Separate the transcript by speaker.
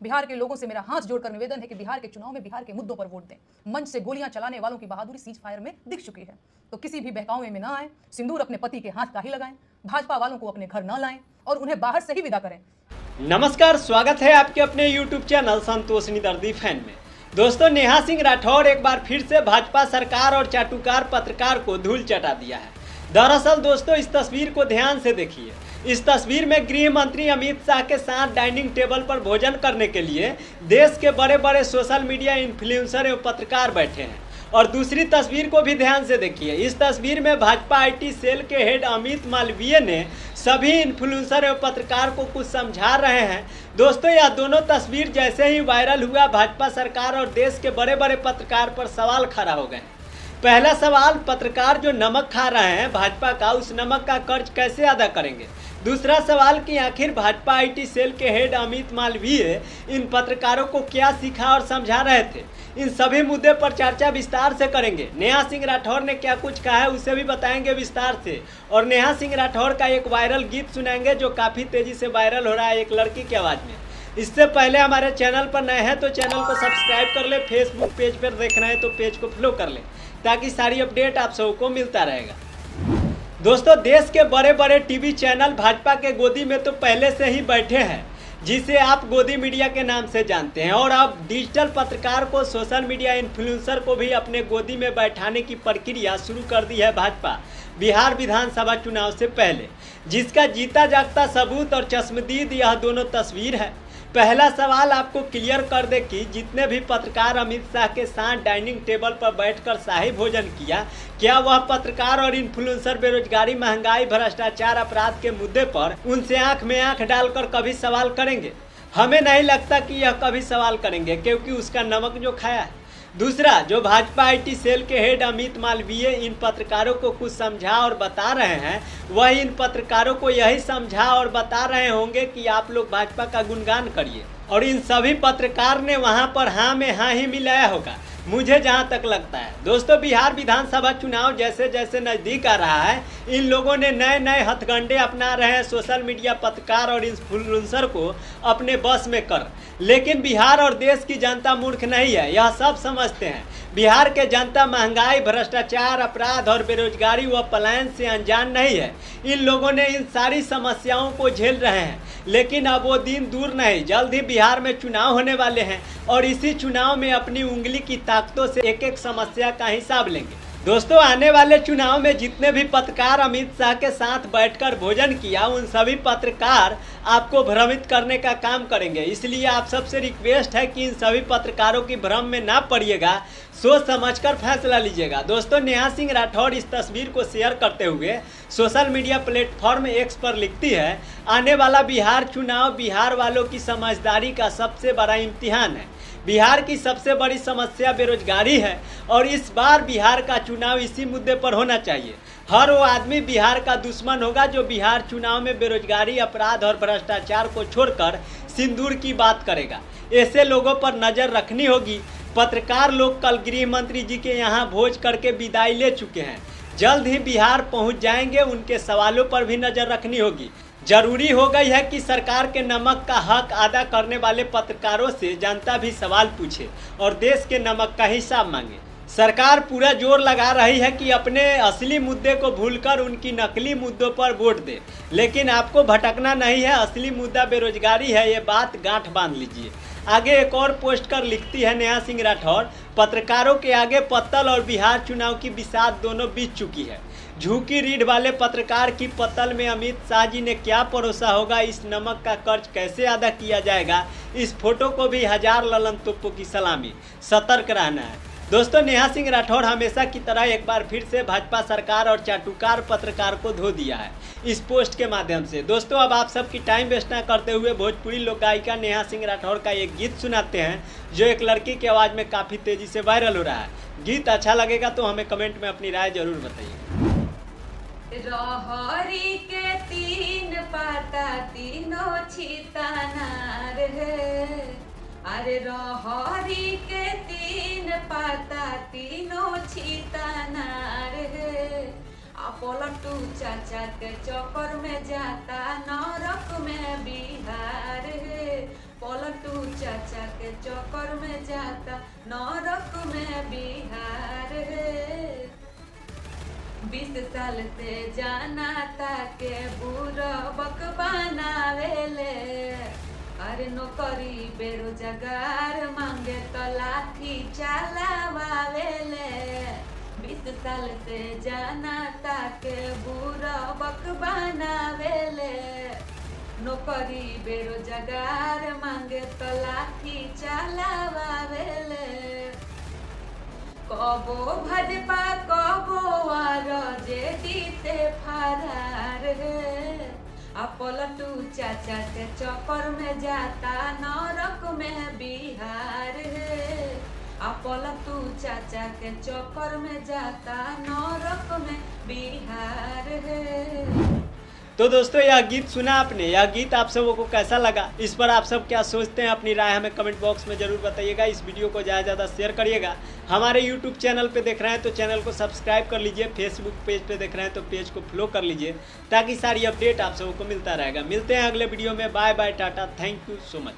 Speaker 1: बिहार के लोगों से मेरा हाथ जोड़कर निवेदन है कि बिहार के चुनाव में बिहार के मुद्दों पर वोट दें। मंच से गोलियां चलाने वालों की बहादुरी सीज फायर में दिख चुकी है, तो किसी भी बहकावे में ना आए, सिंदूर अपने पति के हाथ का ही लगाएं, भाजपा वालों को अपने घर न लाएं और उन्हें बाहर से ही विदा करें।
Speaker 2: नमस्कार, स्वागत है आपके अपने YouTube चैनल संतोष निदर्दी फैन में। दोस्तों, नेहा सिंह राठौर एक बार फिर से भाजपा सरकार और चाटुकार पत्रकार को धूल चटा दिया है। दरअसल दोस्तों, इस तस्वीर को ध्यान से देखिए। इस तस्वीर में गृह मंत्री अमित शाह के साथ डाइनिंग टेबल पर भोजन करने के लिए देश के बड़े बड़े सोशल मीडिया इन्फ्लुएंसर एवं पत्रकार बैठे हैं। और दूसरी तस्वीर को भी ध्यान से देखिए। इस तस्वीर में भाजपा IT सेल के हेड अमित मालवीय ने सभी इन्फ्लुएंसर एवं पत्रकार को कुछ समझा रहे हैं। दोस्तों, यह दोनों तस्वीर जैसे ही वायरल हुआ, भाजपा सरकार और देश के बड़े बड़े पत्रकार पर सवाल खड़ा हो गए। पहला सवाल, पत्रकार जो नमक खा रहे हैं भाजपा का, उस नमक का कर्ज कैसे अदा करेंगे। दूसरा सवाल कि आखिर भाजपा IT सेल के हेड अमित मालवीय इन पत्रकारों को क्या सिखा और समझा रहे थे। इन सभी मुद्दे पर चर्चा विस्तार से करेंगे। नेहा सिंह राठौर ने क्या कुछ कहा है उसे भी बताएंगे विस्तार से। और नेहा सिंह राठौर का एक वायरल गीत सुनाएंगे जो काफ़ी तेज़ी से वायरल हो रहा है एक लड़की की आवाज़ में। इससे पहले हमारे चैनल पर नए हैं तो चैनल को सब्सक्राइब कर ले। फेसबुक पेज पर देखना है तो पेज को फॉलो कर ले, ताकि सारी अपडेट आप सबको मिलता रहेगा। दोस्तों, देश के बड़े बड़े टीवी चैनल भाजपा के गोदी में तो पहले से ही बैठे हैं, जिसे आप गोदी मीडिया के नाम से जानते हैं। और अब डिजिटल पत्रकार को, सोशल मीडिया इन्फ्लुएंसर को भी अपने गोदी में बैठाने की प्रक्रिया शुरू कर दी है भाजपा, बिहार विधानसभा चुनाव से पहले, जिसका जीता जागता सबूत और चश्मदीद यह दोनों तस्वीर है। पहला सवाल आपको क्लियर कर दे कि जितने भी पत्रकार अमित शाह के साथ डाइनिंग टेबल पर बैठकर शाही भोजन किया, क्या वह पत्रकार और इन्फ्लुएंसर बेरोजगारी, महंगाई, भ्रष्टाचार, अपराध के मुद्दे पर उनसे आंख में आंख डालकर कभी सवाल करेंगे? हमें नहीं लगता कि यह कभी सवाल करेंगे, क्योंकि उसका नमक जो खाया है। दूसरा, जो भाजपा IT सेल के हेड अमित मालवीय इन पत्रकारों को कुछ समझा और बता रहे हैं, वह इन पत्रकारों को यही समझा और बता रहे होंगे कि आप लोग भाजपा का गुणगान करिए। और इन सभी पत्रकार ने वहां पर हाँ में हाँ ही मिलाया होगा, मुझे जहां तक लगता है। दोस्तों, बिहार विधानसभा चुनाव जैसे जैसे नज़दीक आ रहा है, इन लोगों ने नए नए हथकंडे अपना रहे हैं सोशल मीडिया पत्रकार और इन्फ्लुएंसर को अपने बस में कर। लेकिन बिहार और देश की जनता मूर्ख नहीं है, यह सब समझते हैं। बिहार के जनता महंगाई, भ्रष्टाचार, अपराध और बेरोजगारी व पलायन से अनजान नहीं है। इन लोगों ने इन सारी समस्याओं को झेल रहे हैं, लेकिन अब वो दिन दूर नहीं, जल्द ही बिहार में चुनाव होने वाले हैं और इसी चुनाव में अपनी उंगली की ताकतों से एक एक समस्या का हिसाब लेंगे। दोस्तों, आने वाले चुनाव में जितने भी पत्रकार अमित शाह के साथ बैठकर भोजन किया, उन सभी पत्रकार आपको भ्रमित करने का काम करेंगे। इसलिए आप सबसे रिक्वेस्ट है कि इन सभी पत्रकारों की भ्रम में ना पड़िएगा, सोच समझकर फैसला लीजिएगा। दोस्तों, नेहा सिंह राठौर इस तस्वीर को शेयर करते हुए सोशल मीडिया प्लेटफॉर्म X पर लिखती है, आने वाला बिहार चुनाव बिहार वालों की समझदारी का सबसे बड़ा इम्तिहान है। बिहार की सबसे बड़ी समस्या बेरोजगारी है और इस बार बिहार का चुनाव इसी मुद्दे पर होना चाहिए। हर वो आदमी बिहार का दुश्मन होगा जो बिहार चुनाव में बेरोजगारी, अपराध और भ्रष्टाचार को छोड़कर सिंदूर की बात करेगा। ऐसे लोगों पर नज़र रखनी होगी। पत्रकार लोग कल गृह मंत्री जी के यहाँ भोज करके विदाई ले चुके हैं, जल्द ही बिहार पहुँच जाएंगे, उनके सवालों पर भी नज़र रखनी होगी। जरूरी हो गई है कि सरकार के नमक का हक अदा करने वाले पत्रकारों से जनता भी सवाल पूछे और देश के नमक का हिसाब मांगे। सरकार पूरा जोर लगा रही है कि अपने असली मुद्दे को भूलकर उनकी नकली मुद्दों पर वोट दे, लेकिन आपको भटकना नहीं है। असली मुद्दा बेरोजगारी है, ये बात गांठ बांध लीजिए। आगे एक और पोस्ट कर लिखती है नेहा सिंह राठौर, पत्रकारों के आगे पत्तल और बिहार चुनाव की बिसात दोनों बीत चुकी है। झुकी रीढ़ वाले पत्रकार की पत्तल में अमित शाह जी ने क्या परोसा होगा, इस नमक का कर्ज कैसे अदा किया जाएगा, इस फोटो को भी हजार ललन तोपों की सलामी। सतर्क रहना है। दोस्तों, नेहा सिंह राठौर हमेशा की तरह एक बार फिर से भाजपा सरकार और चाटुकार पत्रकार को धो दिया है इस पोस्ट के माध्यम से। दोस्तों, अब आप सबकी टाइम वेस्ट ना करते हुए भोजपुरी लोक गायिका नेहा सिंह राठौर का एक गीत सुनाते हैं जो एक लड़की की आवाज़ में काफ़ी तेज़ी से वायरल हो रहा है। गीत अच्छा लगेगा तो हमें कमेंट में अपनी राय जरूर बताइए।
Speaker 3: रहरी के तीन पाता तीनों छितानार है, अरे रहरी के तीन पाता तीनों छितानार है। पलटू चाचा के चक्कर में जाता नरक में बिहार है, पलटू चाचा के चक्कर में जाता नरक में बिहार है। 20 साल से जाना ताके बुरबक बनावेले, अरे नौकरी बेरोजगार मांगे तो लाठी चलावेले। 20 साल से जाना ताके बुरबक बनावेले, नौकरी बेरोजगार मांगे तो लाठी चलावेले। कबो भाजपा कबो आरजेडी ते फरार है, आ पलटू चाचा के चक्कर में जाता नरक में बिहार है। आ पलटू चाचा के चक्कर में जाता नरक में बिहार है।
Speaker 2: तो दोस्तों यह गीत सुना आपने, यह गीत आप सबों को कैसा लगा, इस पर आप सब क्या सोचते हैं, अपनी राय हमें कमेंट बॉक्स में जरूर बताइएगा। इस वीडियो को ज़्यादा से ज़्यादा शेयर करिएगा। हमारे यूट्यूब चैनल पे देख रहे हैं तो चैनल को सब्सक्राइब कर लीजिए, फेसबुक पेज पे देख रहे हैं तो पेज को फॉलो कर लीजिए, ताकि सारी अपडेट आप सबों को मिलता रहेगा। मिलते हैं अगले वीडियो में। Bye bye, tata, thank you so much.